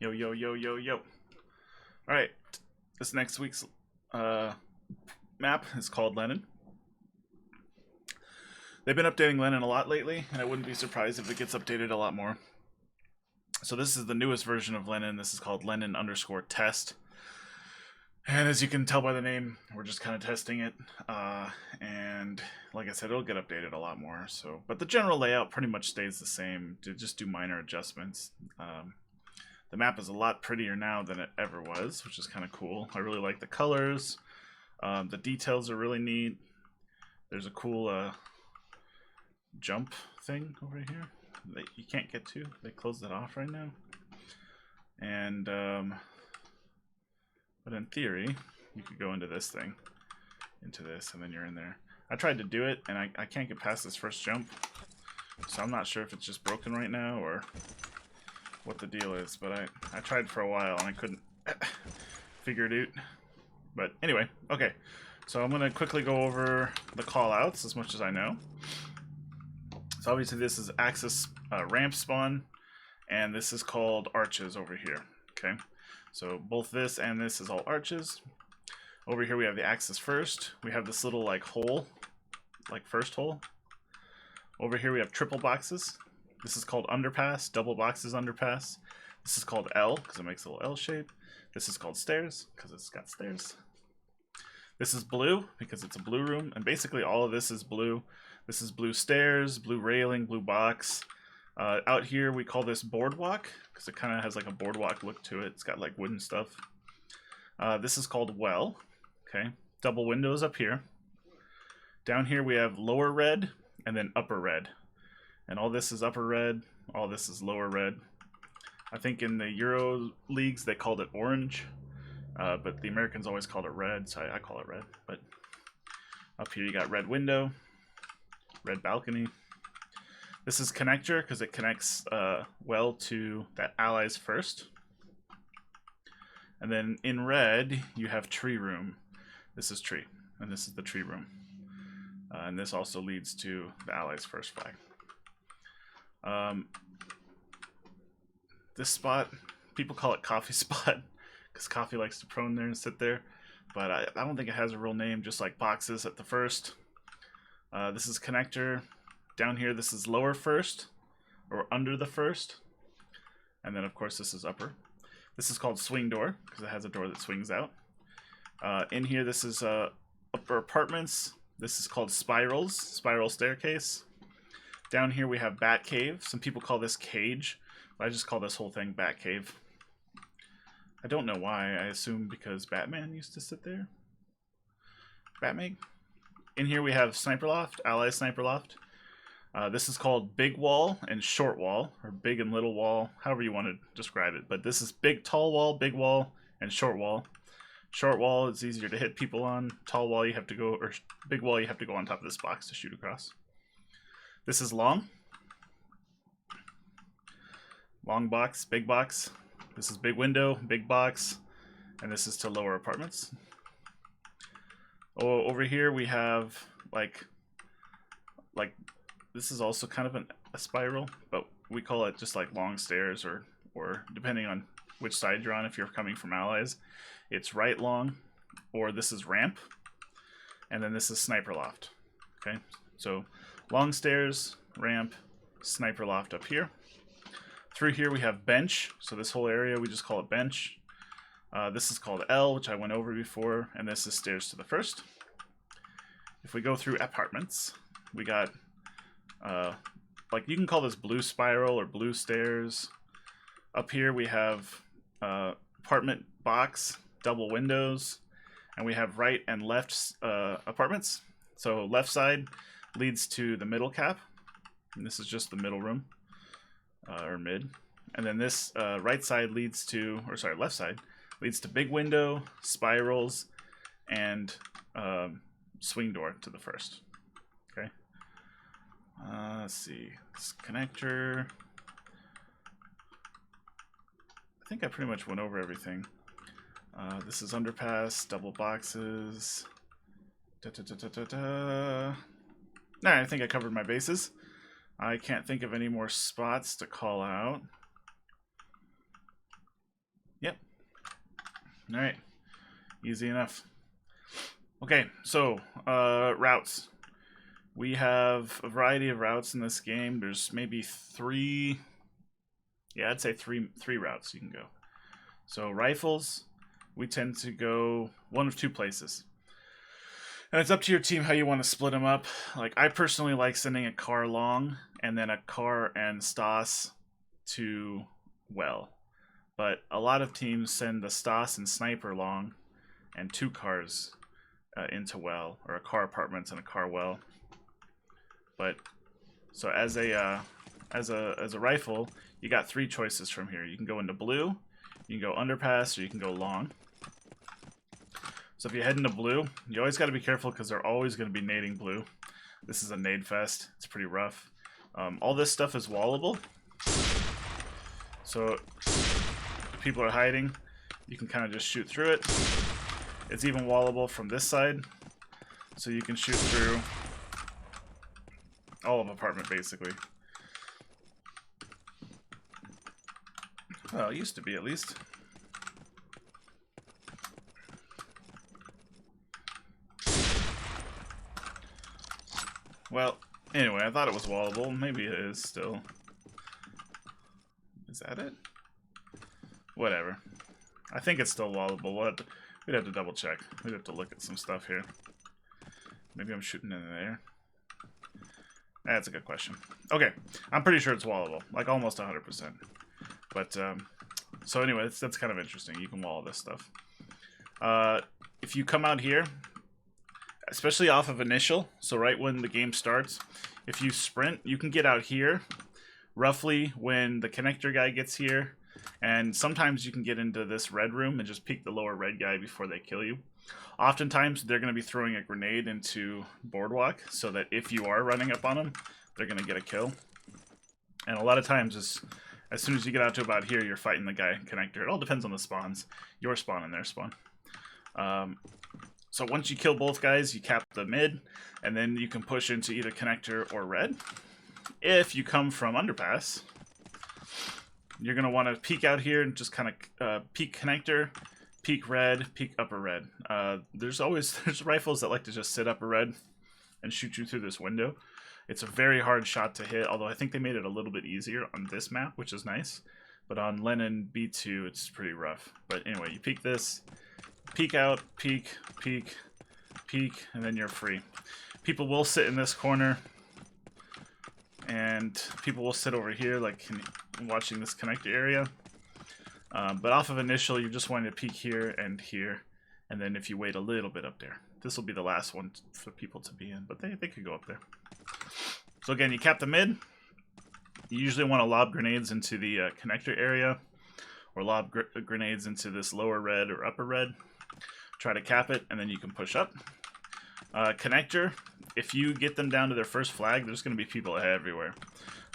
Yo, yo, yo, yo, yo. Alright, this next week's map is called Lennon. They've been updating Lennon a lot lately, and I wouldn't be surprised if it gets updated a lot more. So this is the newest version of Lennon. This is called Lennon_test. And as you can tell by the name, we're just kind of testing it. And like I said, it'll get updated a lot more. But the general layout pretty much stays the same. Just do minor adjustments. The map is a lot prettier now than it ever was, which is kind of cool. I really like the colors. The details are really neat. There's a cool jump thing over here that you can't get to. They closed it off right now. And but in theory, you could go into this thing, into this, and then you're in there. I tried to do it, and I can't get past this first jump. So I'm not sure if it's just broken right now or what the deal is, but I tried for a while and I couldn't figure it out. But anyway, okay. So I'm going to quickly go over the callouts as much as I know. So obviously this is axis ramp spawn, and this is called arches over here. Okay, so both this and this is all arches. Over here we have the axis first. We have this little like hole, like first hole. Over here we have triple boxes. This is called underpass, double boxes underpass. This is called L because it makes a little L shape. This is called stairs because it's got stairs. This is blue because it's a blue room, and basically all of this is blue. This is blue stairs, blue railing, blue box. Out here we call this boardwalk because it kind of has like a boardwalk look to it. It's got like wooden stuff. This is called well. Okay, double windows up here. Down here we have lower red and then upper red. And all this is upper red, all this is lower red. I think in the Euro leagues they called it orange, but the Americans always called it red, so I call it red. But up here you got red window, red balcony. This is connector because it connects well to that allies first. And then in red you have tree room. This is tree, and this is the tree room. And this also leads to the allies first flag. This spot, people call it coffee spot because coffee likes to prone there and sit there, but I don't think it has a real name, just like boxes at the first. This is connector. Down here this is lower first or under the first, and then of course this is upper. This is called swing door because it has a door that swings out. In here this is upper apartments. This is called spirals, spiral staircase. Down here we have bat cave. Some people call this cage, but I just call this whole thing bat cave. I don't know why. I assume because Batman used to sit there. Batman. In here we have sniper loft, ally sniper loft. This is called big wall and short wall, or big and little wall, however you want to describe it. But this is big tall wall, and short wall. Short wall is easier to hit people on. Tall wall you have to go, or big wall you have to go on top of this box to shoot across. This is long. Long box, big box. This is big window, big box. And this is to lower apartments. Oh, over here we have like this is also kind of a spiral, but we call it just like long stairs, or depending on which side you're on, if you're coming from allies, it's right long, or this is ramp, and then this is sniper loft. Okay, so long stairs, ramp, sniper loft up here. Through here we have bench, so this whole area we just call it bench. This is called L, which I went over before, and this is stairs to the first. If we go through apartments, we got like you can call this blue spiral or blue stairs. Up here we have apartment box, double windows, and we have right and left apartments. So left side leads to the middle cap, and this is just the middle room, or mid. And then this right side leads to, or sorry, left side leads to big window, spirals, and swing door to the first. Okay. Let's see. This connector. I think I pretty much went over everything. This is underpass, double boxes. Nah, I think I covered my bases. I can't think of any more spots to call out. Alright. Easy enough. Okay, so, routes. We have a variety of routes in this game. There's maybe 3... Yeah, I'd say three routes you can go. So, rifles, we tend to go one of 2 places. And it's up to your team how you want to split them up. Like, I personally like sending a car long, and then a car and Stas to well. But a lot of teams send the Stas and Sniper long, and 2 cars into well, or a car apartments and a car well. But so as a rifle, you got 3 choices from here. You can go into blue, you can go underpass, or you can go long. So if you head into blue, you always got to be careful because they're always going to be nading blue. This is a nade fest. It's pretty rough. All this stuff is wallable. So if people are hiding, you can kind of just shoot through it. It's even wallable from this side. So you can shoot through all of apartment, basically. Well, it used to be, at least. Well, anyway, I thought it was wallable. Maybe it is still. Is that it? Whatever. I think it's still wallable. We'd have to double check. We'd have to look at some stuff here. Maybe I'm shooting in there. That's a good question. Okay, I'm pretty sure it's wallable. Like, almost 100%. But, so anyway, that's kind of interesting. You can wall this stuff. If you come out here, especially off of initial, so right when the game starts, if you sprint, you can get out here roughly when the connector guy gets here, and sometimes you can get into this red room and just peek the lower red guy before they kill you. Oftentimes, they're going to be throwing a grenade into Boardwalk, so that if you are running up on them, they're going to get a kill. And a lot of times, as soon as you get out to about here, you're fighting the guy connector. It all depends on the spawns. Your spawn and their spawn. So once you kill both guys, you cap the mid, and then you can push into either connector or red. If you come from underpass, you're going to want to peek out here and just kind of peek connector, peek red, peek upper red. There's rifles that like to just sit upper red and shoot you through this window. It's a very hard shot to hit, although I think they made it a little bit easier on this map, which is nice. But on Lennon B2, it's pretty rough. But anyway, you peek this, peek out, peek, peek, peek, and then you're free. People will sit in this corner, and people will sit over here, like watching this connector area. But off of initial, you're just wanting to peek here, and then if you wait a little bit up there. This will be the last one for people to be in, but they could go up there. So again, you cap the mid. You usually want to lob grenades into the connector area, or lob grenades into this lower red or upper red. Try to cap it, and then you can push up. Connector, if you get them down to their first flag, there's going to be people everywhere.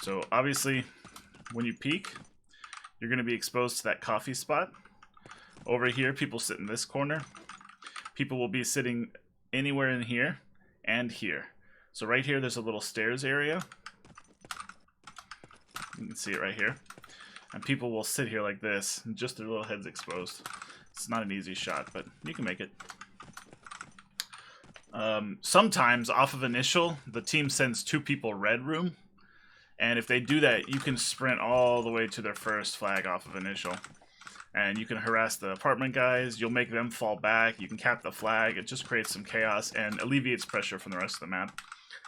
So obviously, when you peek, you're going to be exposed to that coffee spot. Over here, people sit in this corner. People will be sitting anywhere in here and here. So right here, there's a little stairs area. You can see it right here. And people will sit here like this, and just their little heads exposed. It's not an easy shot, but you can make it. Sometimes, off of initial, the team sends 2 people red room. And if they do that, you can sprint all the way to their first flag off of initial. And you can harass the apartment guys. You'll make them fall back. You can cap the flag. It just creates some chaos and alleviates pressure from the rest of the map.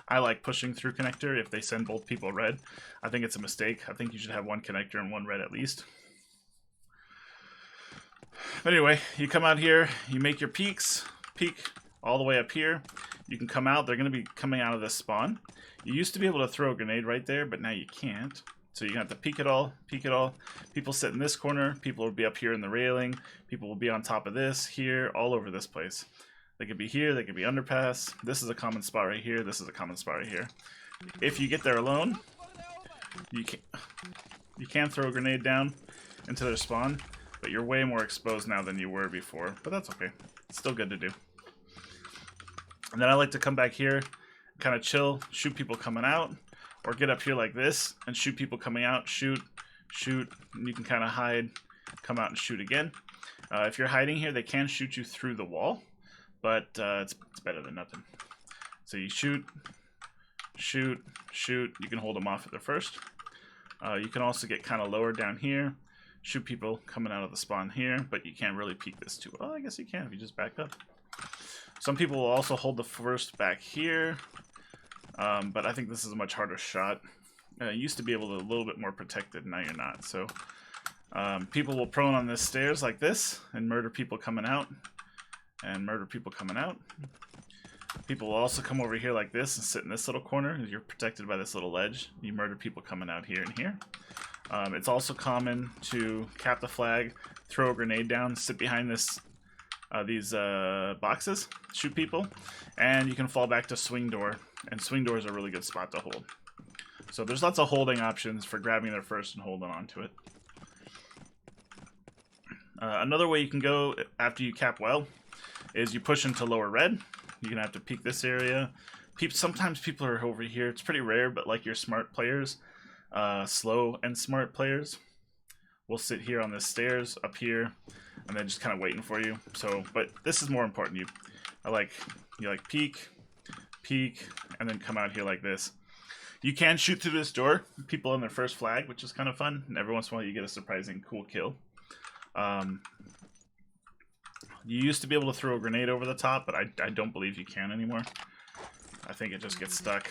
I like pushing through connector if they send both people red. I think it's a mistake. I think you should have 1 connector and 1 red at least. But anyway, you come out here, you make your peeks, peek all the way up here. You can come out. They're going to be coming out of this spawn. You used to be able to throw a grenade right there, but now you can't. So you have to peek it all, peek it all. People sit in this corner. People will be up here in the railing. People will be on top of this, here, all over this place. They could be here. They could be underpass. This is a common spot right here. This is a common spot right here. If you get there alone, you can throw a grenade down into their spawn, but you're way more exposed now than you were before. But that's okay. It's still good to do. And then I like to come back here, kind of chill, shoot people coming out, or get up here like this and shoot people coming out, shoot, and you can kind of hide, come out and shoot again. If you're hiding here, they can shoot you through the wall, but it's better than nothing. So you shoot, shoot, shoot. You can hold them off at their first. You can also get kind of lower down here, shoot people coming out of the spawn here, but you can't really peek this too well. I guess you can if you just back up. Some people will also hold the first back here, but I think this is a much harder shot. You used to be able to a little bit more protected, now you're not. So people will prone on this stairs like this and murder people coming out, and murder people coming out. People will also come over here like this and sit in this little corner. You're protected by this little ledge. You murder people coming out here and here. It's also common to cap the flag, throw a grenade down, sit behind these boxes, shoot people, and you can fall back to swing door, and swing door is a really good spot to hold. So there's lots of holding options for grabbing their first and holding on to it. Another way you can go after you cap well is you push into lower red. You're gonna have to peek this area. Sometimes people are over here. It's pretty rare, but like your smart players, slow and smart players will sit here on the stairs up here, and they're just kind of waiting for you. So, but this is more important. You peek, peek, and then come out here like this. You can shoot through this door, people on their first flag, which is kind of fun. And every once in a while, you get a surprising cool kill. You used to be able to throw a grenade over the top, but I don't believe you can anymore. I think it just gets stuck.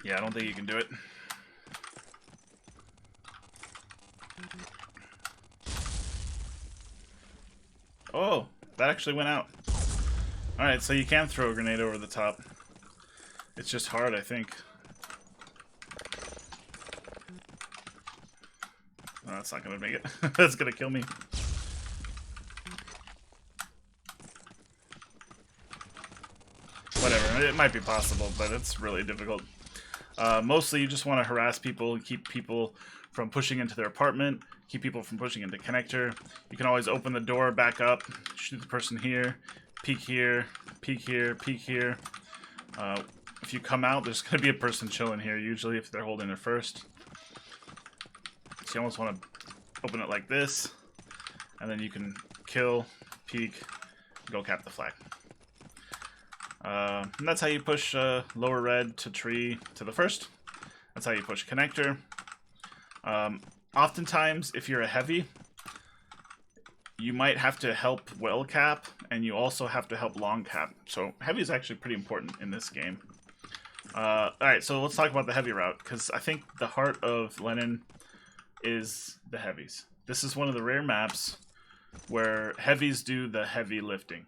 Yeah, I don't think you can do it. Oh, that actually went out. Alright, so you can throw a grenade over the top. It's just hard, I think. Oh, that's not gonna make it. That's gonna kill me. Whatever, it might be possible, but it's really difficult. Mostly you just want to harass people and keep people from pushing into their apartment, keep people from pushing into connector. You can always open the door, back up, shoot the person here, peek here, peek here, peek here. If you come out, there's going to be a person chilling here, usually if they're holding their first. So you almost want to open it like this, and then you can kill, peek, go cap the flag. And that's how you push lower red to tree to the first. That's how you push connector. Oftentimes, if you're a heavy, you might have to help well cap, and you also have to help long cap. So heavy is actually pretty important in this game. Alright, so let's talk about the heavy route, because I think the heart of Lennon is the heavies. This is one of the rare maps where heavies do the heavy lifting.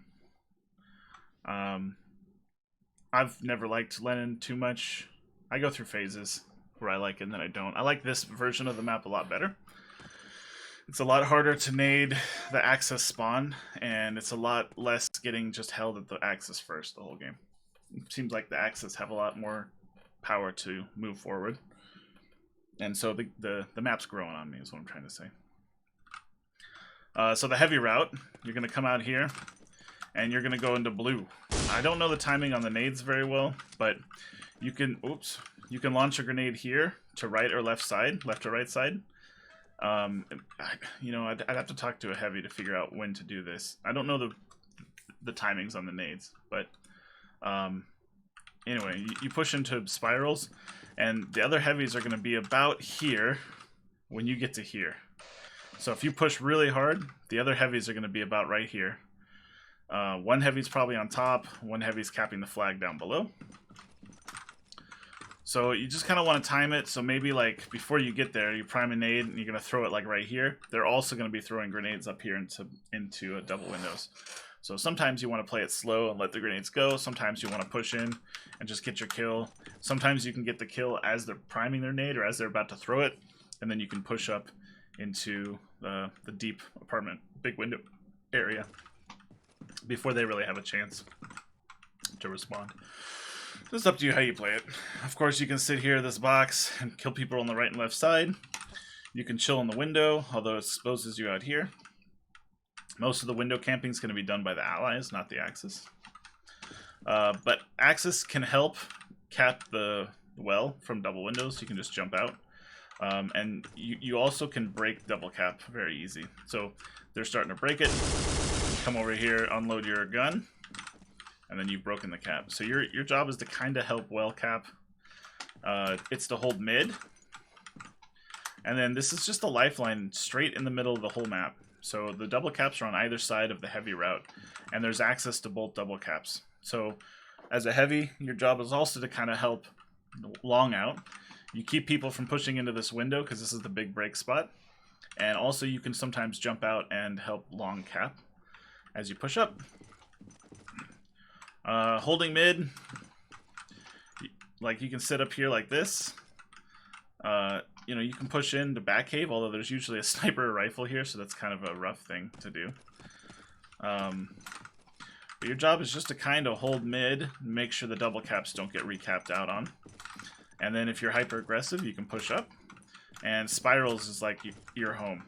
I've never liked Lennon too much. I go through phases where I like it and then I don't. I like this version of the map a lot better. It's a lot harder to nade the Axis spawn, and it's a lot less getting just held at the Axis first the whole game. It seems like the Axis have a lot more power to move forward. And so the map's growing on me is what I'm trying to say. So the heavy route, you're going to come out here, and you're going to go into blue. I don't know the timing on the nades very well, but you can, you can launch a grenade here to right or left side, left or right side. You know, I'd have to talk to a heavy to figure out when to do this. I don't know the timings on the nades, but anyway, you push into spirals, and the other heavies are going to be about here when you get to here. So if you push really hard, the other heavies are going to be about right here. One heavy's probably on top, one heavy's capping the flag down below. So you just kind of want to time it, so maybe like before you get there, you prime a nade and you're going to throw it like right here. They're also going to be throwing grenades up here into double windows. So sometimes you want to play it slow and let the grenades go. Sometimes you want to push in and just get your kill. Sometimes you can get the kill as they're priming their nade or as they're about to throw it, and then you can push up into the deep apartment, big window area before they really have a chance to respond. So it's up to you how you play it. Of course, you can sit here in this box and kill people on the right and left side. You can chill in the window, although it exposes you out here. Most of the window camping is going to be done by the allies, not the Axis. But Axis can help cap the well from double windows. You can just jump out. And you also can break double cap very easy. So they're starting to break it. Come over here, unload your gun, and then you've broken the cap. So your job is to kind of help well cap. It's to hold mid. And then this is just a lifeline straight in the middle of the whole map. So the double caps are on either side of the heavy route, and there's access to both double caps. So as a heavy, your job is also to kind of help long out. You keep people from pushing into this window because this is the big break spot. And also you can sometimes jump out and help long cap as you push up. Holding mid, like you can sit up here like this. You know, you can push in to back cave, although there's usually a sniper rifle here, so that's kind of a rough thing to do. But your job is just to kind of hold mid, make sure the double caps don't get recapped out on. And then if you're hyper aggressive, you can push up. And spirals is like your home.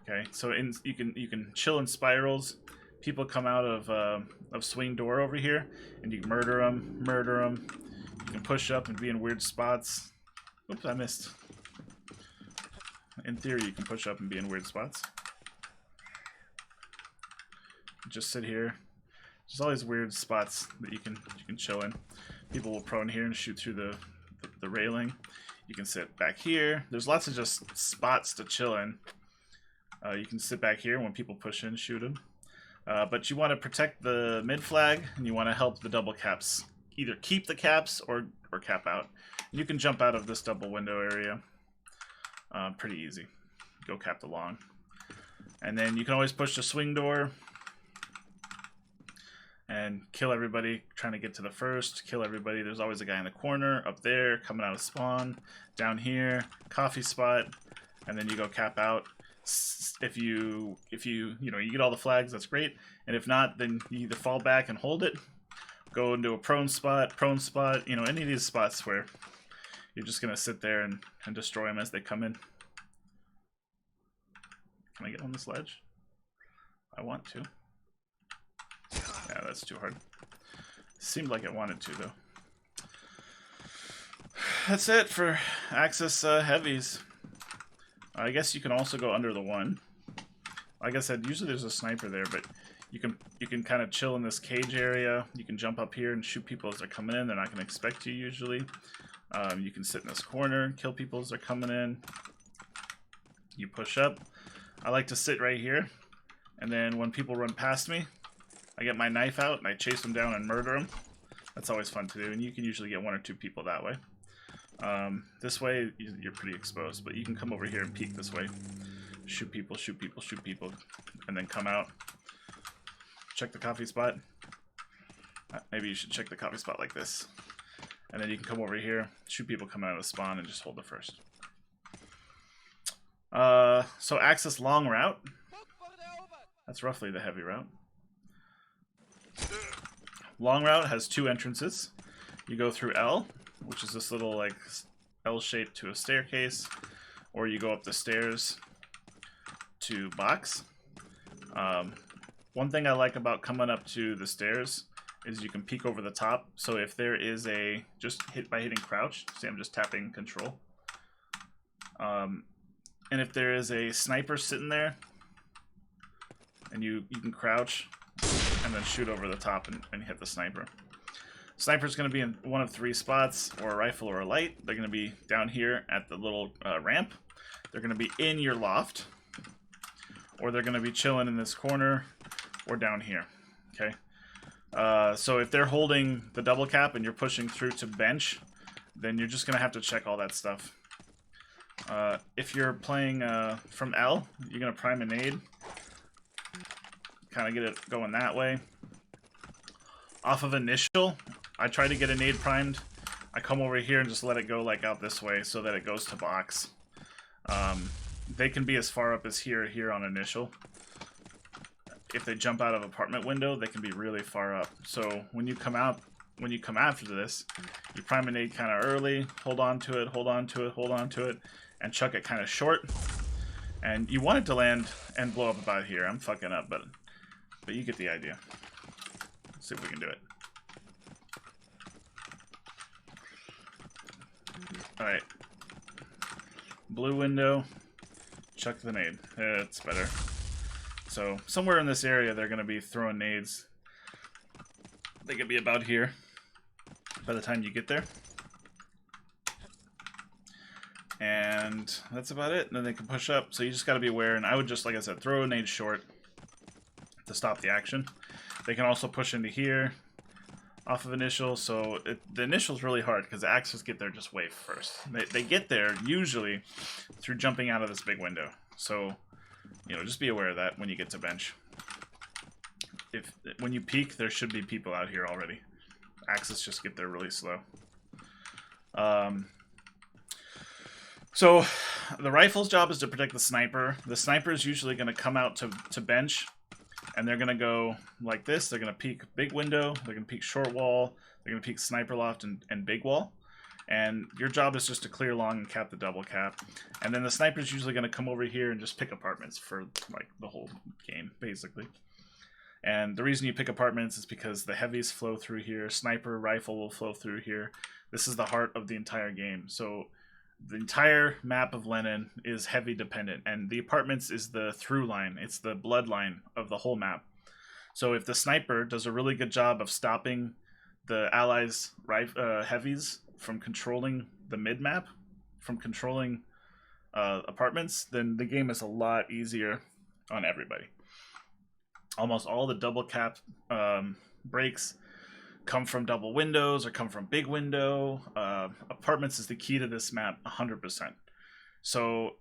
Okay, so you can chill in spirals. People come out of swing door over here, and you can murder them. You can push up and be in weird spots. Oops, I missed. In theory, you can push up and be in weird spots. Just sit here. There's all these weird spots that you can chill in. People will prone here and shoot through the railing. You can sit back here. There's lots of just spots to chill in. You can sit back here when people push in, shoot them. But you want to protect the mid flag, and you want to help the double caps either keep the caps or cap out. You can jump out of this double window area. Pretty easy. Go cap the long. And then you can always push the swing door and kill everybody trying to get to the first. Kill everybody. There's always a guy in the corner, up there, coming out of spawn, down here, coffee spot, and then you go cap out. If you get all the flags, that's great. And if not, then you either fall back and hold it, go into a prone spot, you know, any of these spots where you're just gonna sit there and destroy them as they come in. Can I get on this ledge? I want to. Yeah, that's too hard. Seemed like I wanted to, though. That's it for Axis heavies. I guess you can also go under the one. Like I said, usually there's a sniper there, but you can kind of chill in this cage area. You can jump up here and shoot people as they're coming in. They're not going to expect you usually. You can sit in this corner, kill people as they're coming in. You push up. I like to sit right here, and then when people run past me, I get my knife out and I chase them down and murder them. That's always fun to do, and you can usually get one or two people that way. This way, you're pretty exposed, but you can come over here and peek this way. Shoot people, and then come out. Check the coffee spot. Maybe you should check the coffee spot like this. And then you can come over here, shoot people coming out of spawn, and just hold the first. So Axis long route. That's roughly the heavy route. Long route has two entrances. You go through L, which is this little like L shape to a staircase, or you go up the stairs to box. One thing I like about coming up to the stairs is you can peek over the top. So if there is a, just hit by hitting crouch, see I'm just tapping control. And if there is a sniper sitting there, and you can crouch and then shoot over the top and hit the sniper. Sniper's going to be in one of three spots, or a rifle or a light. They're going to be down here at the little ramp. They're going to be in your loft, or they're going to be chilling in this corner, or down here. Okay. So if they're holding the double cap and you're pushing through to bench, then you're just going to have to check all that stuff. If you're playing from L, you're going to prime a nade. Kind of get it going that way. Off of initial, I try to get a nade primed. I come over here and just let it go like out this way so that it goes to box. They can be as far up as here on initial. If they jump out of apartment window, they can be really far up. So when you come out, when you come after this, you prime a nade kind of early, hold on to it, and chuck it kind of short. And you want it to land and blow up about here. I'm fucking up, but you get the idea. Let's see if we can do it. Alright. blue window, chuck the nade. It's better. So somewhere in this area they're going to be throwing nades. They could be about here by the time you get there. And that's about it. And then they can push up. So you just got to be aware. And I would just, like I said, throw a nade short to stop the action. They can also push into here off of initial. So the initial is really hard because the axes get there just way first. They get there usually through jumping out of this big window. So, you know, just be aware of that when you get to bench. When you peek, there should be people out here already. Axes just get there really slow. So the rifle's job is to protect the sniper. The sniper is usually going to come out to bench, and they're going to go like this. They're going to peek big window, they're going to peek short wall, they're going to peek sniper loft and big wall. And your job is just to clear long and cap the double cap. And then the sniper's usually going to come over here and just pick apartments for like the whole game, basically. And the reason you pick apartments is because the heavies flow through here. Sniper, rifle will flow through here. This is the heart of the entire game. So the entire map of Lennon is heavy dependent. And the apartments is the through line. It's the bloodline of the whole map. So if the sniper does a really good job of stopping the allies' heavies from controlling the mid-map, from controlling apartments, then the game is a lot easier on everybody. Almost all the double cap breaks come from double windows or come from big window. Apartments is the key to this map 100%. So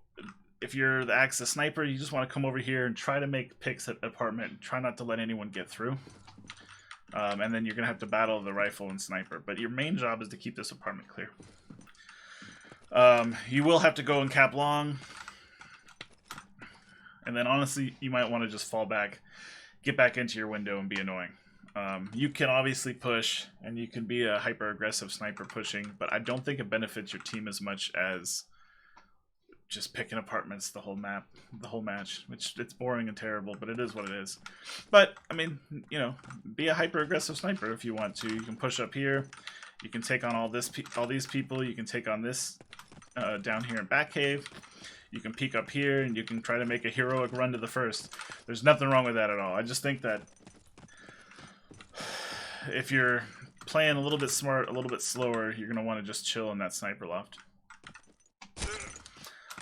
if you're the Axis sniper, you just want to come over here and try to make picks at apartment. Try not to let anyone get through. And then you're going to have to battle the rifle and sniper. But your main job is to keep this apartment clear. You will have to go and cap long. And then honestly, you might want to just fall back. Get back into your window and be annoying. You can obviously push, and you can be a hyper-aggressive sniper pushing, but I don't think it benefits your team as much as just picking apartments the whole map, the whole match, which it's boring and terrible, but it is what it is. But, I mean, you know, be a hyper-aggressive sniper if you want to. You can push up here. You can take on all these people. You can take on this down here in Batcave. You can peek up here, and you can try to make a heroic run to the first. There's nothing wrong with that at all. I just think that if you're playing a little bit smart, a little bit slower, you're going to want to just chill in that sniper loft.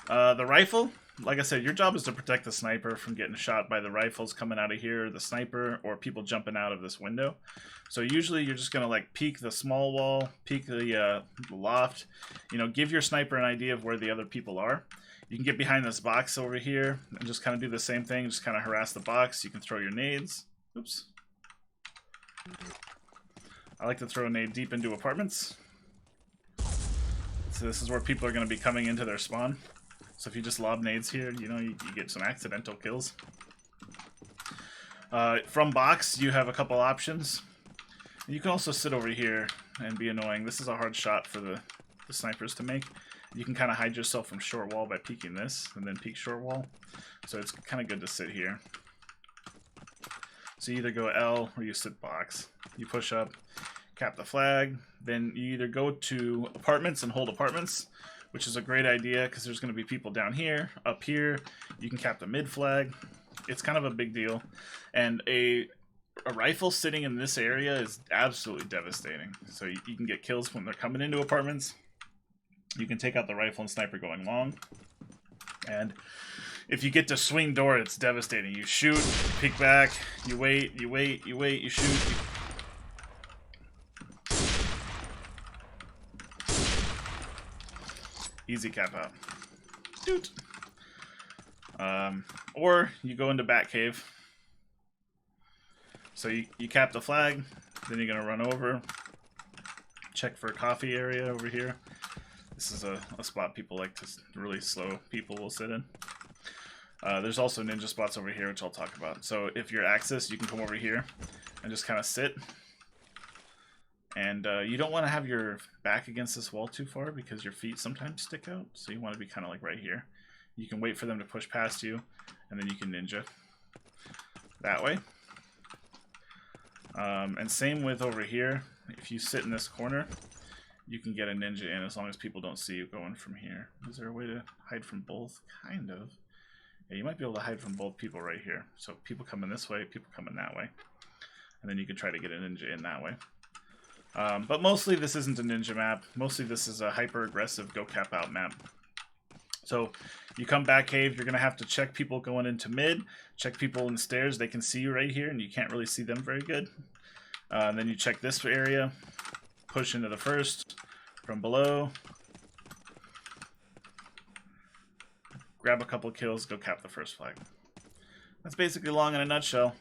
The rifle, like I said, your job is to protect the sniper from getting shot by the rifles coming out of here, the sniper, or people jumping out of this window. So usually you're just going to like peek the small wall, peek the loft, you know, give your sniper an idea of where the other people are. You can get behind this box over here and just kind of do the same thing, just kind of harass the box. You can throw your nades. Oops. I like to throw a nade deep into apartments. So this is where people are going to be coming into their spawn. So if you just lob nades here, you know, you get some accidental kills. From box, you have a couple options. You can also sit over here and be annoying. This is a hard shot for the snipers to make. You can kind of hide yourself from short wall by peeking this, and then peek short wall. So it's kind of good to sit here. So you either go L or you sit box. You push up, cap the flag, then you either go to apartments and hold apartments, which is a great idea because there's going to be people down here, up here. You can cap the mid flag. It's kind of a big deal. And a rifle sitting in this area is absolutely devastating. So you can get kills when they're coming into apartments. You can take out the rifle and sniper going long. And if you get to swing door, it's devastating. You shoot, peek back, you wait, you wait, you wait, you shoot. Easy cap out. Doot. Or you go into Batcave. So you cap the flag, then you're going to run over, check for a coffee area over here. This is a spot people like to, really slow people will sit in. There's also ninja spots over here, which I'll talk about. So if you're Axis, you can come over here and just kind of sit. And you don't want to have your back against this wall too far because your feet sometimes stick out. So you want to be kind of like right here. You can wait for them to push past you, and then you can ninja that way. And same with over here. If you sit in this corner, you can get a ninja in as long as people don't see you going from here. Is there a way to hide from both? Kind of. Yeah, you might be able to hide from both people right here. So people coming this way, people coming that way. And then you can try to get a ninja in that way. But mostly this isn't a ninja map. Mostly this is a hyper-aggressive go cap out map. So you come back cave, you're going to have to check people going into mid, check people in stairs. They can see you right here, and you can't really see them very good. And then you check this area, push into the first from below, grab a couple kills, go cap the first flag. That's basically long in a nutshell.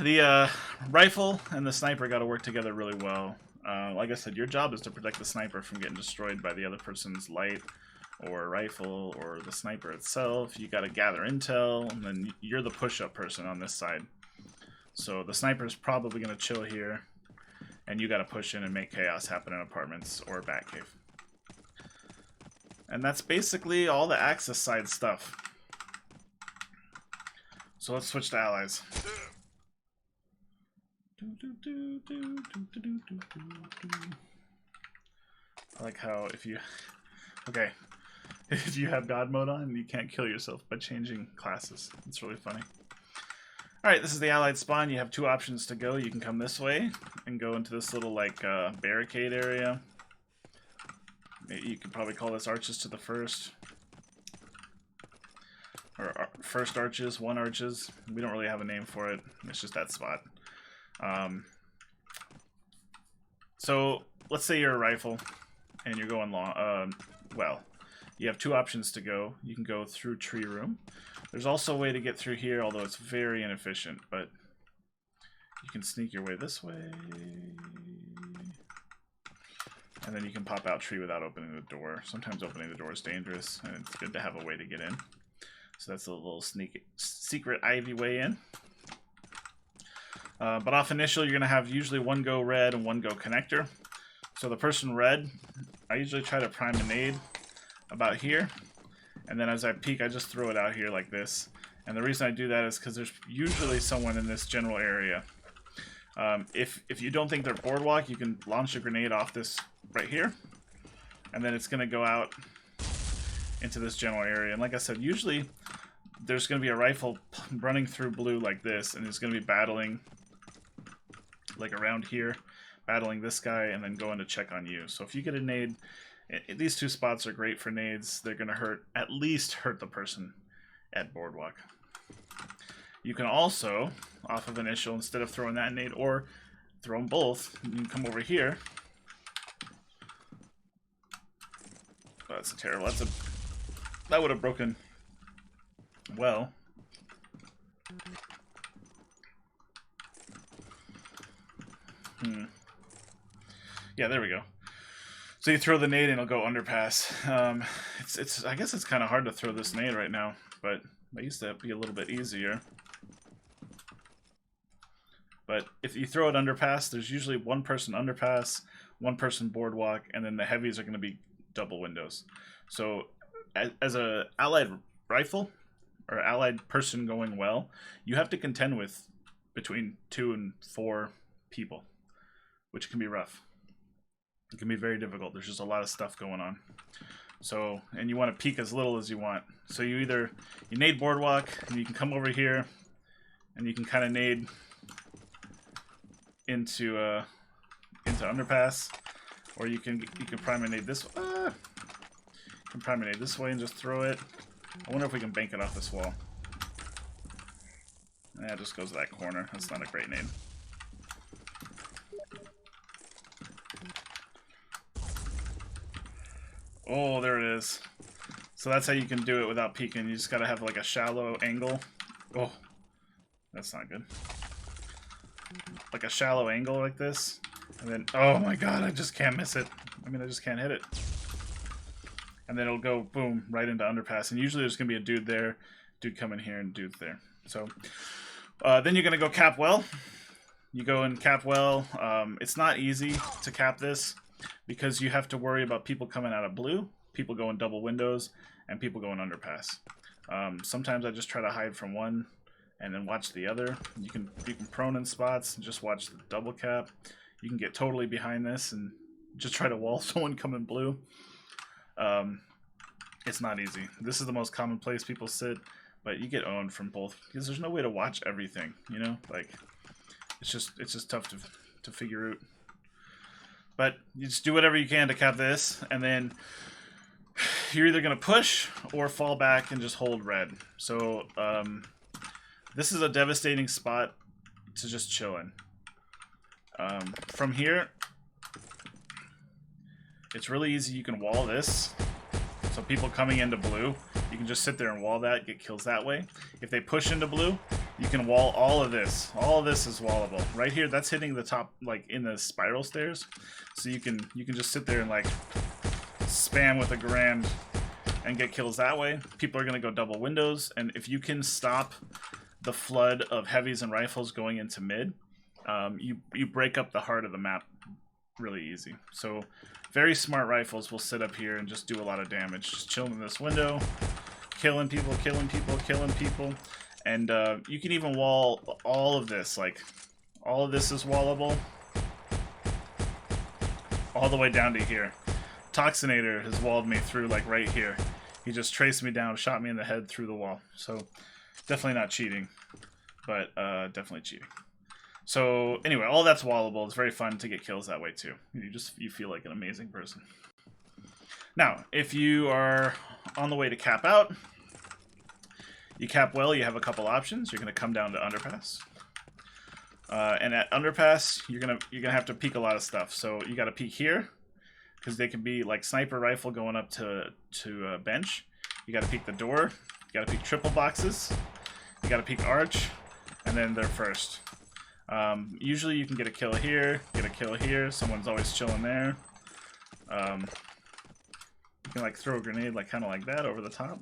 The rifle and the sniper got to work together really well. Like I said, your job is to protect the sniper from getting destroyed by the other person's light or rifle or the sniper itself. You got to gather intel, and then you're the push-up person on this side. So the sniper's probably going to chill here, and you got to push in and make chaos happen in apartments or back cave. And that's basically all the Axis side stuff. So let's switch to allies. I like how if you have God mode on, you can't kill yourself by changing classes. It's really funny. Alright, this is the allied spawn. You have two options to go. You can come this way and go into this little like barricade area. You could probably call this arches to the first. Or first arches, one arches. We don't really have a name for it. It's just that spot. So let's say you're a rifle and you're going long. Well, you have two options to go. You can go through tree room. There's also a way to get through here, although it's very inefficient, but you can sneak your way this way. And then you can pop out tree without opening the door. Sometimes opening the door is dangerous, and it's good to have a way to get in. So that's a little secret ivy way in. But off initial, you're going to have usually one go red and one go connector. So the person red, I usually try to prime a nade about here. And then as I peek, I just throw it out here like this. And the reason I do that is because there's usually someone in this general area. If you don't think they're boardwalk, you can launch a grenade off this right here. And then it's going to go out into this general area. And like I said, usually there's going to be a rifle running through blue like this. And it's going to be battling like around here, battling this guy, and then going to check on you. So if you get a nade, these two spots are great for nades. They're going to at least hurt the person at boardwalk. You can also, off of initial, instead of throwing that nade, or throw them both, you can come over here. Oh, that's terrible. That would have broken well. Yeah, there we go. So you throw the nade and it'll go underpass. I guess it's kind of hard to throw this nade right now, but it used to be a little bit easier. But if you throw it underpass, there's usually one person underpass, one person boardwalk, and then the heavies are going to be double windows. So as a allied rifle or allied person going well, you have to contend with between 2 and 4 people, which can be rough. It can be very difficult. There's just a lot of stuff going on. So, and you want to peek as little as you want. So you nade boardwalk, and you can come over here, and you can kind of nade into underpass, or you can prime a nade this way. You can prime a nade this way and just throw it. I wonder if we can bank it off this wall. Yeah, it just goes to that corner. That's not a great nade. Oh, there it is. So that's how you can do it without peeking. You just gotta have like a shallow angle. Oh, that's not good. Like a shallow angle like this. And then, oh my god, I just can't miss it. I mean, I just can't hit it. And then it'll go, boom, right into underpass. And usually there's gonna be a dude there, dude coming here, and dude there. So, then you're gonna go cap well. You go and cap well. It's not easy to cap this, because you have to worry about people coming out of blue, people going double windows, and people going underpass. Sometimes I just try to hide from one and then watch the other. You can prone in spots and just watch the double cap. You can get totally behind this and just try to wall someone coming blue. It's not easy. This is the most common place people sit, but you get owned from both because there's no way to watch everything, you know? Like, it's just tough to figure out. But you just do whatever you can to cap this, and then you're either going to push or fall back and just hold red. So this is a devastating spot to just chill in. From here, it's really easy. You can wall this. So people coming into blue, you can just sit there and wall that, get kills that way. If they push into blue, you can wall all of this. All of this is wallable. Right here, that's hitting the top, like in the spiral stairs. So you can just sit there and like spam with a Garand and get kills that way. People are gonna go double windows, and if you can stop the flood of heavies and rifles going into mid, you break up the heart of the map really easy. So very smart rifles will sit up here and just do a lot of damage. Just chilling in this window, killing people, killing people, killing people. And you can even wall all of this. Like, all of this is wallable. All the way down to here. Toxinator has walled me through, like, right here. He just traced me down, shot me in the head through the wall. So, definitely not cheating. But, definitely cheating. So, anyway, all that's wallable. It's very fun to get kills that way, too. You feel like an amazing person. Now, if you are on the way to cap out, you cap well, you have a couple options. You're going to come down to underpass. And at underpass, you're gonna have to peek a lot of stuff. So you got to peek here, because they can be like sniper rifle going up to bench. You got to peek the door. You got to peek triple boxes. You got to peek arch, and then they're first. Usually you can get a kill here, get a kill here. Someone's always chilling there. You can like throw a grenade like kind of like that over the top.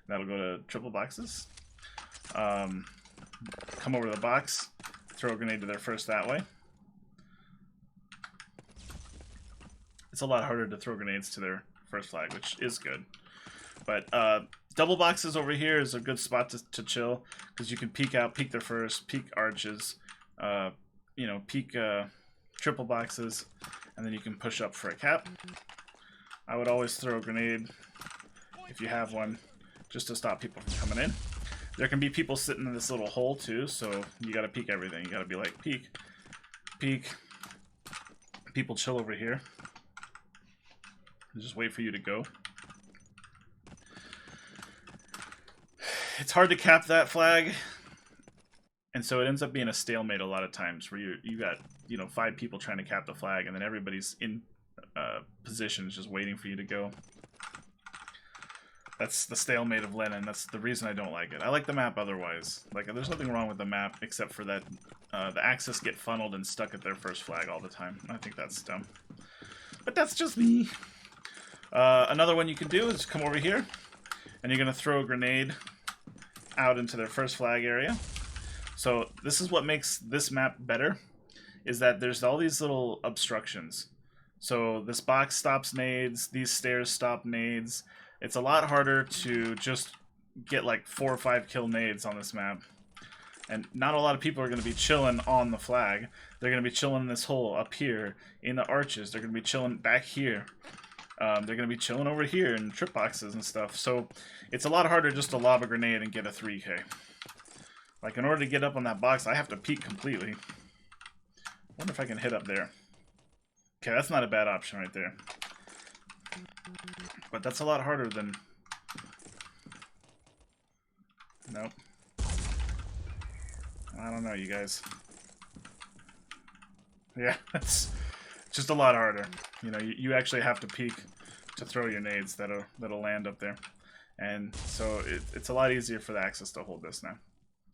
That'll go to triple boxes. Come over to the box, throw a grenade to their first that way. It's a lot harder to throw grenades to their first flag, which is good. But double boxes over here is a good spot to chill, because you can peek out, peek their first, peek arches, you know, peek triple boxes, and then you can push up for a cap. I would always throw a grenade, if you have one, just to stop people from coming in. There can be people sitting in this little hole too, so you gotta peek everything. You gotta be like, peek, peek. People chill over here. Just wait for you to go. It's hard to cap that flag, and so it ends up being a stalemate a lot of times, where you got, you know, 5 people trying to cap the flag, and then everybody's in positions just waiting for you to go. That's the stalemate of Lennon. That's the reason I don't like it. I like the map otherwise. Like, there's nothing wrong with the map except for that the Axis get funneled and stuck at their first flag all the time. I think that's dumb. But that's just me. Another one you can do is come over here, and you're going to throw a grenade out into their first flag area. So this is what makes this map better, is that there's all these little obstructions. So this box stops nades, these stairs stop nades. It's a lot harder to just get like 4 or 5 kill nades on this map. And not a lot of people are going to be chilling on the flag. They're going to be chilling in this hole up here, in the arches. They're going to be chilling back here. They're going to be chilling over here in trip boxes and stuff. So it's a lot harder just to lob a grenade and get a 3K. Like, in order to get up on that box, I have to peek completely. Wonder if I can hit up there. Okay, that's not a bad option right there. But that's a lot harder than... Nope. I don't know, you guys. Yeah, it's just a lot harder. You know, you actually have to peek to throw your nades that'll land up there. And so it's a lot easier for the Axis to hold this now,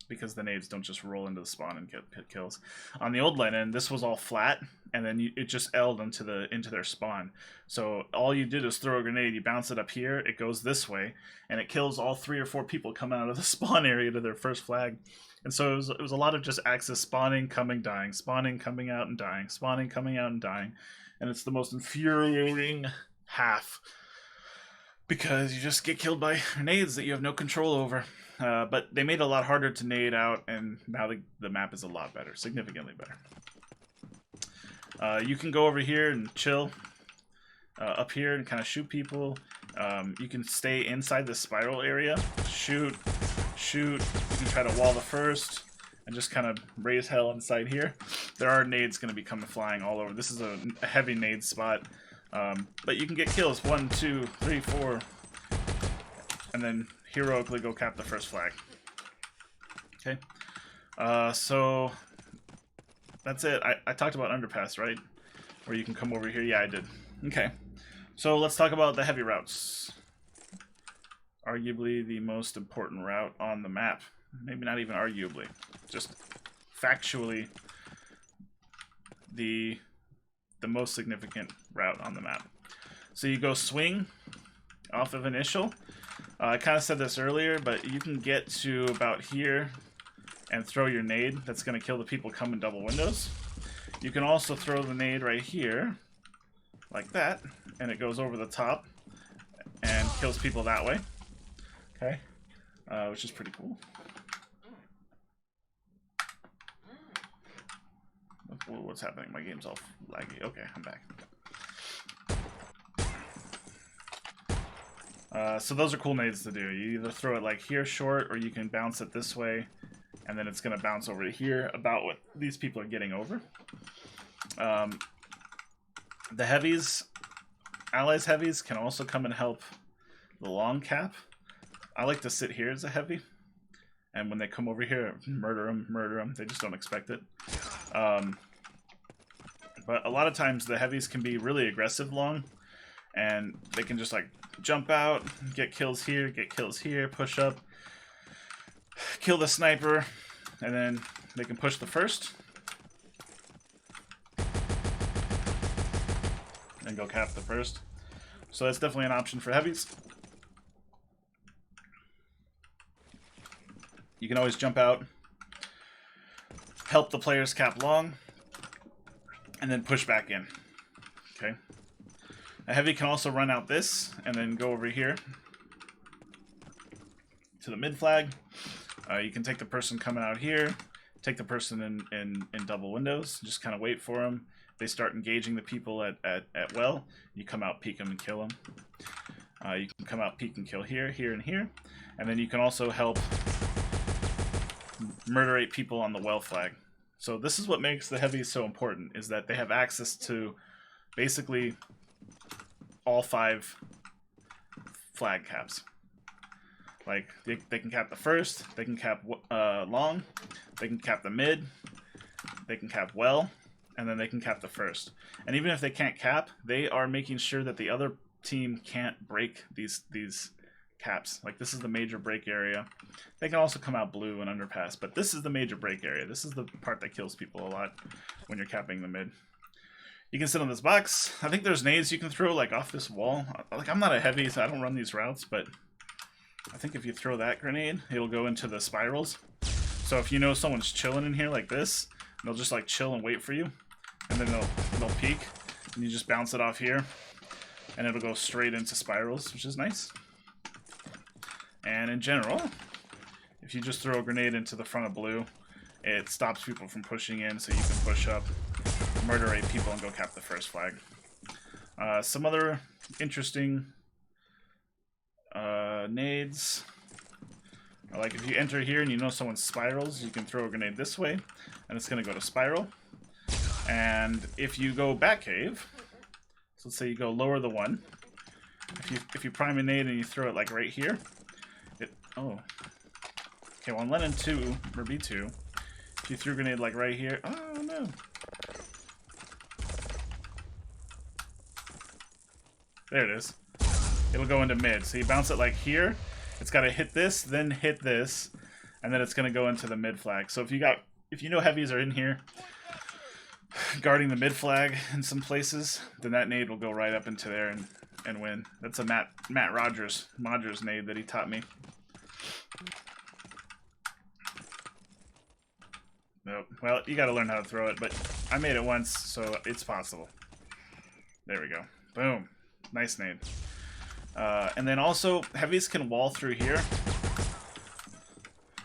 because the nades don't just roll into the spawn and get hit kills. On the old Lennon, this was all flat, and then it just L'd into their spawn. So all you did is throw a grenade, you bounce it up here, it goes this way, and it kills all 3 or 4 people coming out of the spawn area to their first flag. And so it was a lot of just Axis spawning, coming, dying, spawning, coming out, and dying, spawning, coming out, and dying. And it's the most infuriating half, because you just get killed by nades that you have no control over. But they made it a lot harder to nade out, and now the map is a lot better, significantly better. You can go over here and chill. up here and kind of shoot people. You can stay inside the spiral area, shoot. You can try to wall the first and just kind of raise hell inside here. There are nades going to be coming flying all over. This is a heavy nade spot, but you can get kills 1, 2, 3, 4, and then heroically go cap the first flag. Okay, so that's it. I talked about underpass, right? Where you can come over here. Yeah, I did. Okay, so let's talk about the heavy routes. Arguably the most important route on the map. Maybe not even arguably, just factually the most significant route on the map. So you go swing off of initial. I kind of said this earlier, but you can get to about here and throw your nade. That's going to kill the people coming double windows. You can also throw the nade right here, like that, and it goes over the top and kills people that way. Okay, which is pretty cool. What's happening? My game's all laggy. Okay, I'm back. So those are cool nades to do. You either throw it like here short, or you can bounce it this way, and then it's going to bounce over to here, about what these people are getting over. The heavies, allies heavies, can also come and help the long cap. I like to sit here as a heavy, and when they come over here, murder them. They just don't expect it. But a lot of times the heavies can be really aggressive long, and they can just like jump out, get kills here, push up, kill the sniper, and then they can push the first and go cap the first. So that's definitely an option for heavies. You can always jump out, help the players cap long, and then push back in. Okay. A heavy can also run out this and then go over here to the mid flag. You can take the person coming out here, take the person in double windows, just kind of wait for them. They start engaging the people at well. You come out, peek them, and kill them. You can come out, peek, and kill here, here, and here. And then you can also help murderate people on the well flag. So this is what makes the heavies so important, is that they have access to basically all 5 flag caps. Like, they can cap the first, they can cap long, they can cap the mid, they can cap well, and then they can cap the first. And even if they can't cap, they are making sure that the other team can't break these caps. Like, this is the major break area. They can also come out blue and underpass, but this is the major break area. This is the part that kills people a lot when you're capping the mid. You can sit on this box. I think there's nades you can throw like off this wall. Like, I'm not a heavy, so I don't run these routes, but I think if you throw that grenade, it'll go into the spirals. So if you know someone's chilling in here like this, they'll just like chill and wait for you, and then they'll peek, and you just bounce it off here, and it'll go straight into spirals, which is nice. And in general, if you just throw a grenade into the front of blue, it stops people from pushing in, so you can push up, murderate people, and go cap the first flag. Some other interesting nades are like, if you enter here and you know someone spirals, you can throw a grenade this way, and it's going to go to spiral. And if you go back cave, so let's say you go lower the one, if you prime a nade and you throw it like right here, oh. Okay, well, on Lennon 2, or B2, if you threw a grenade like right here, oh no. There it is. It'll go into mid. So you bounce it like here, it's got to hit this, then hit this, and then it's going to go into the mid flag. So if you know heavies are in here guarding the mid flag in some places, then that nade will go right up into there and win. That's a Matt Rogers nade that he taught me. Nope. Well, you gotta learn how to throw it, but I made it once, so it's possible. There we go. Boom. Nice nade. And then also, heavies can wall through here.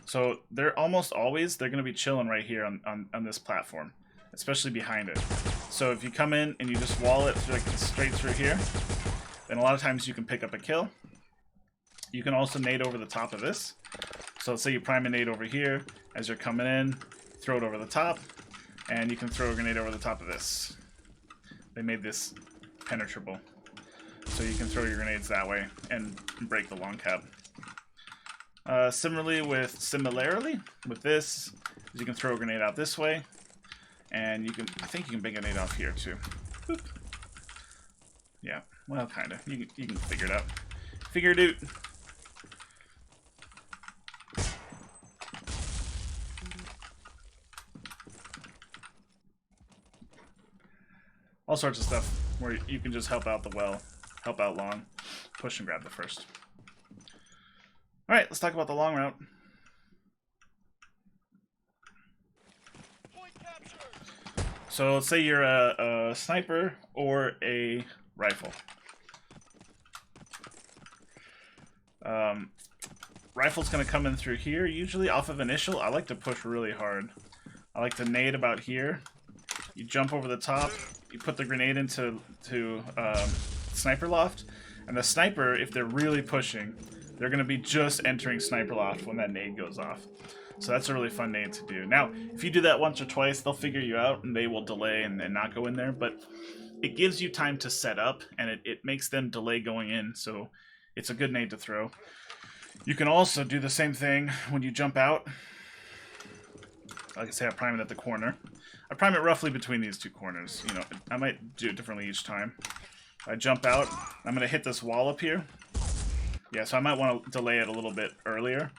So they're almost always, they're gonna be chilling right here on this platform, especially behind it. So if you come in and you just wall it like straight through here, then a lot of times you can pick up a kill. You can also nade over the top of this. So let's say you prime a nade over here. As you're coming in, throw it over the top. And you can throw a grenade over the top of this. They made this penetrable. So you can throw your grenades that way and break the long cap. Similarly with this, you can throw a grenade out this way. And you can, I think you can bring a grenade off here too. Boop. Yeah, well, kinda. You can figure it out. Figure it out. All sorts of stuff where you can just help out the well, help out long, push and grab the first. Alright, let's talk about the long route. So let's say you're a sniper or a rifle. Rifle's going to come in through here, usually off of initial. I like to push really hard. I like to nade about here. You jump over the top, you put the grenade into sniper loft, and the sniper, if they're really pushing, they're going to be just entering sniper loft when that nade goes off. So that's a really fun nade to do. Now, if you do that once or twice, they'll figure you out and they will delay and not go in there, but it gives you time to set up, and it makes them delay going in, so it's a good nade to throw. You can also do the same thing when you jump out. Like I say, I prime it at the corner. I prime it roughly between these two corners. You know, I might do it differently each time. I jump out. I'm going to hit this wall up here. Yeah, so I might want to delay it a little bit earlier.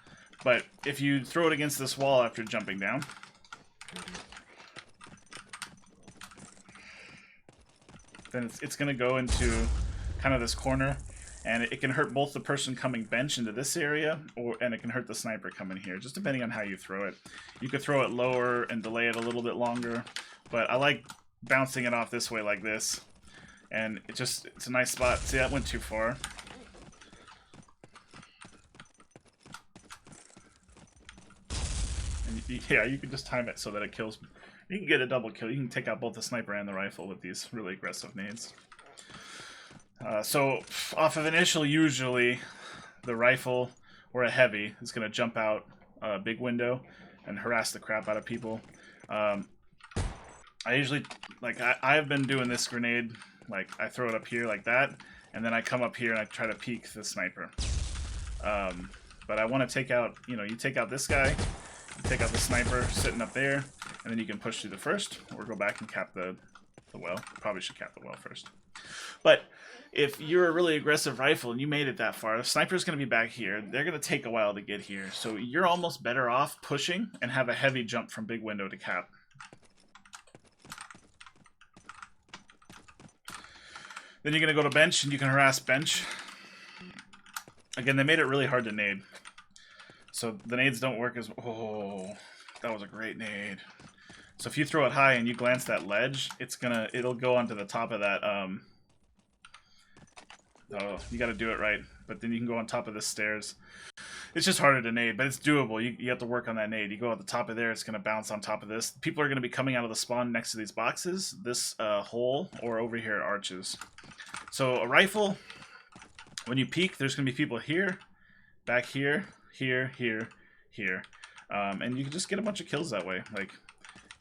But if you throw it against this wall after jumping down, then it's going to go into kind of this corner. And it can hurt both the person coming bench into this area, and it can hurt the sniper coming here, just depending on how you throw it. You could throw it lower and delay it a little bit longer, but I like bouncing it off this way like this. And it's a nice spot. See, that went too far. And yeah, you can just time it so that it kills. You can get a double kill. You can take out both the sniper and the rifle with these really aggressive nades. So off of initial, usually the rifle or a heavy is going to jump out a big window and harass the crap out of people. I usually, like, I've been doing this grenade, like, I throw it up here like that, and then I come up here and I try to peek the sniper. But I want to take out, you know, you take out this guy, you take out the sniper sitting up there, and then you can push through the first, or go back and cap the well. Probably should cap the well first. But if you're a really aggressive rifle and you made it that far, the sniper's going to be back here. They're going to take a while to get here. So you're almost better off pushing and have a heavy jump from big window to cap. Then you're going to go to bench and you can harass bench. Again, they made it really hard to nade. So the nades don't work as... Oh, that was a great nade. So if you throw it high and you glance that ledge, it'll go onto the top of that... Oh, you got to do it right, but then you can go on top of the stairs. It's just harder to nade, but it's doable. You have to work on that nade. You go at the top of there, it's going to bounce on top of this. People are going to be coming out of the spawn next to these boxes, this hole, or over here at arches. So a rifle, when you peek, there's going to be people here, back here, here, here, here. And you can just get a bunch of kills that way. Like,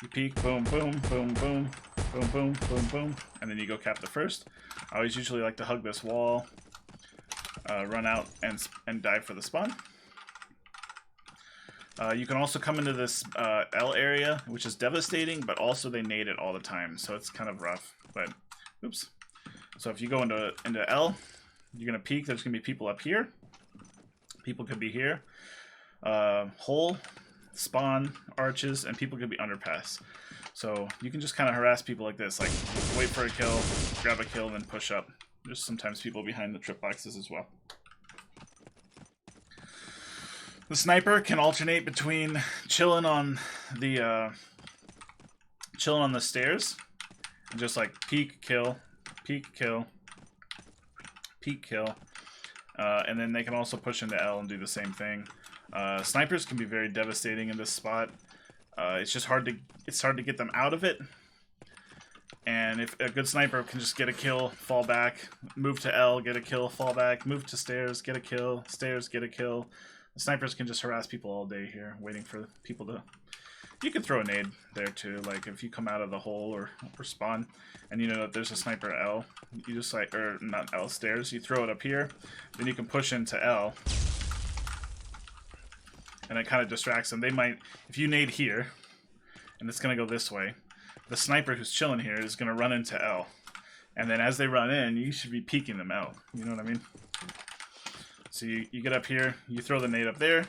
you peek, boom, boom, boom, boom, boom, boom, boom, boom, and then you go cap the first. I always usually like to hug this wall, run out, and dive for the spawn. You can also come into this L area, which is devastating, but also they nade it all the time, so it's kind of rough. But, oops. So if you go into L, you're going to peek. There's going to be people up here. People could be here. Hole, spawn, arches, and people could be underpass. So you can just kind of harass people like this, like wait for a kill, grab a kill, and then push up. There's sometimes people behind the trip boxes as well. The sniper can alternate between chilling on the stairs, and just like peek, kill, peek, kill, peek, kill, and then they can also push into L and do the same thing. Snipers can be very devastating in this spot. It's just hard to get them out of it. And if a good sniper can just get a kill, fall back, move to L, get a kill, fall back, move to stairs, get a kill, stairs, get a kill. The snipers can just harass people all day here, waiting for people to... You can throw a nade there too, like if you come out of the hole or spawn and you know that there's a sniper at L, you just like, or not L, stairs, you throw it up here, then you can push into L. And it kind of distracts them. They might, if you nade here, and it's going to go this way, the sniper who's chilling here is going to run into L. And then as they run in, you should be peeking them out. You know what I mean? So you get up here, you throw the nade up there,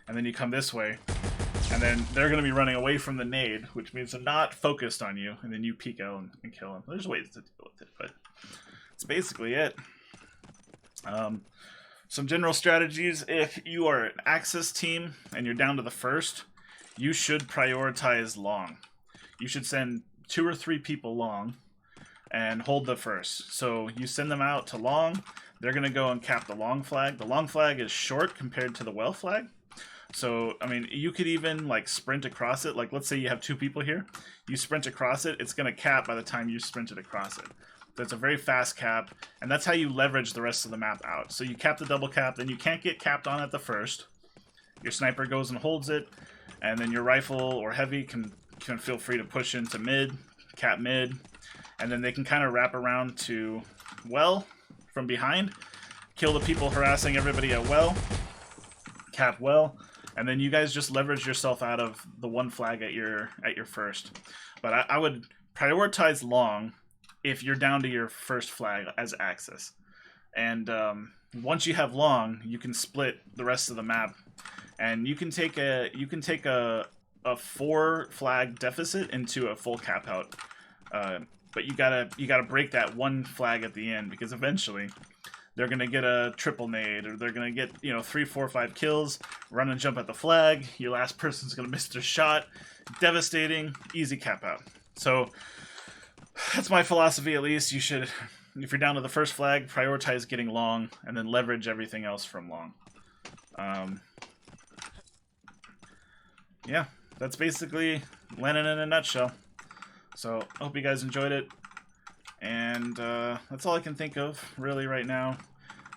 and then you come this way. And then they're going to be running away from the nade, which means they're not focused on you. And then you peek out and kill them. There's ways to deal with it, but that's basically it. Some general strategies. If you are an Axis team and you're down to the first, you should prioritize long. You should send 2 or 3 people long and hold the first. So you send them out to long. They're going to go and cap the long flag. The long flag is short compared to the well flag. So, I mean, you could even, like, sprint across it. Like, let's say you have 2 people here. You sprint across it. It's going to cap by the time you sprinted across it. So it's a very fast cap, and that's how you leverage the rest of the map out. So you cap the double cap, then you can't get capped on at the first. Your sniper goes and holds it, and then your rifle or heavy can feel free to push into mid, cap mid, and then they can kind of wrap around to well from behind, kill the people harassing everybody at well, cap well, and then you guys just leverage yourself out of the one flag at your first. But I would prioritize long if you're down to your first flag as Axis. And once you have long, you can split the rest of the map, and you can take a 4 flag deficit into a full cap out. But you gotta break that one flag at the end, because eventually they're gonna get a triple nade, or they're gonna get 3, 4, 5 kills, run and jump at the flag. Your last person's gonna miss their shot. Devastating, easy cap out. So that's my philosophy, at least. You should, if you're down to the first flag, prioritize getting long, and then leverage everything else from long. Yeah, that's basically Lennon in a nutshell. So, I hope you guys enjoyed it. And that's all I can think of, really, right now.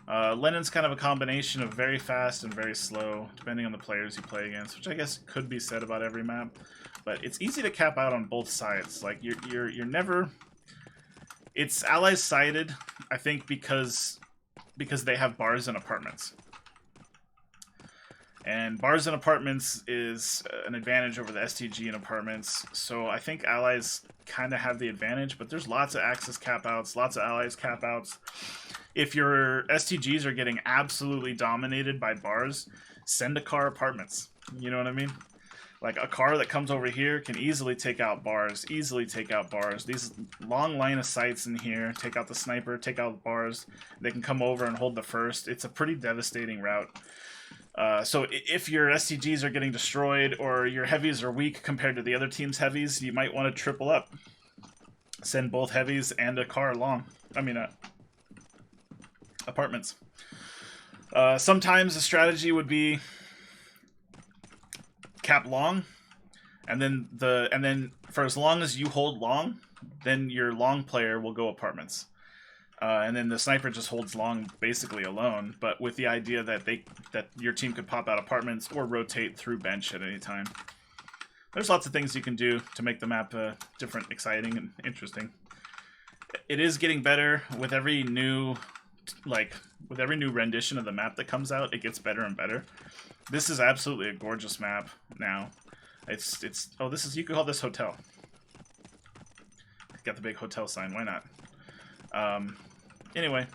Lennon's kind of a combination of very fast and very slow, depending on the players you play against, which I guess could be said about every map. But it's easy to cap out on both sides. Like, you're never... It's allies sided, I think, because they have bars and apartments. And bars and apartments is an advantage over the STG and apartments. So I think allies kind of have the advantage, but there's lots of Axis cap outs, lots of allies cap outs. If your STGs are getting absolutely dominated by bars, send a car apartments. You know what I mean? Like, a car that comes over here can easily take out bars, These long line of sights in here, take out the sniper, take out bars. They can come over and hold the first. It's a pretty devastating route. So if your STGs are getting destroyed, or your heavies are weak compared to the other team's heavies, you might want to triple up. Send both heavies and a car long. I mean, apartments. Sometimes the strategy would be cap long, and then for as long as you hold long, then your long player will go apartments. And then the sniper just holds long basically alone, but with the idea that your team could pop out apartments or rotate through bench at any time. There's lots of things you can do to make the map different, exciting, and interesting. It is getting better with every new rendition of the map that comes out. It gets better and better. This is absolutely a gorgeous map now. It's oh, this is, you could call this hotel. Got the big hotel sign, why not? Anyway,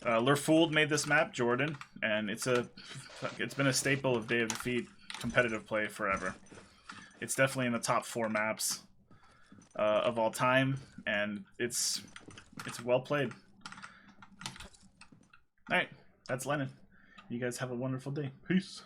Lurfooled made this map, Jordan, and it's been a staple of Day of Defeat competitive play forever. It's definitely in the top 4 maps of all time, and it's well played. Alright, that's Lennon. You guys have a wonderful day. Peace.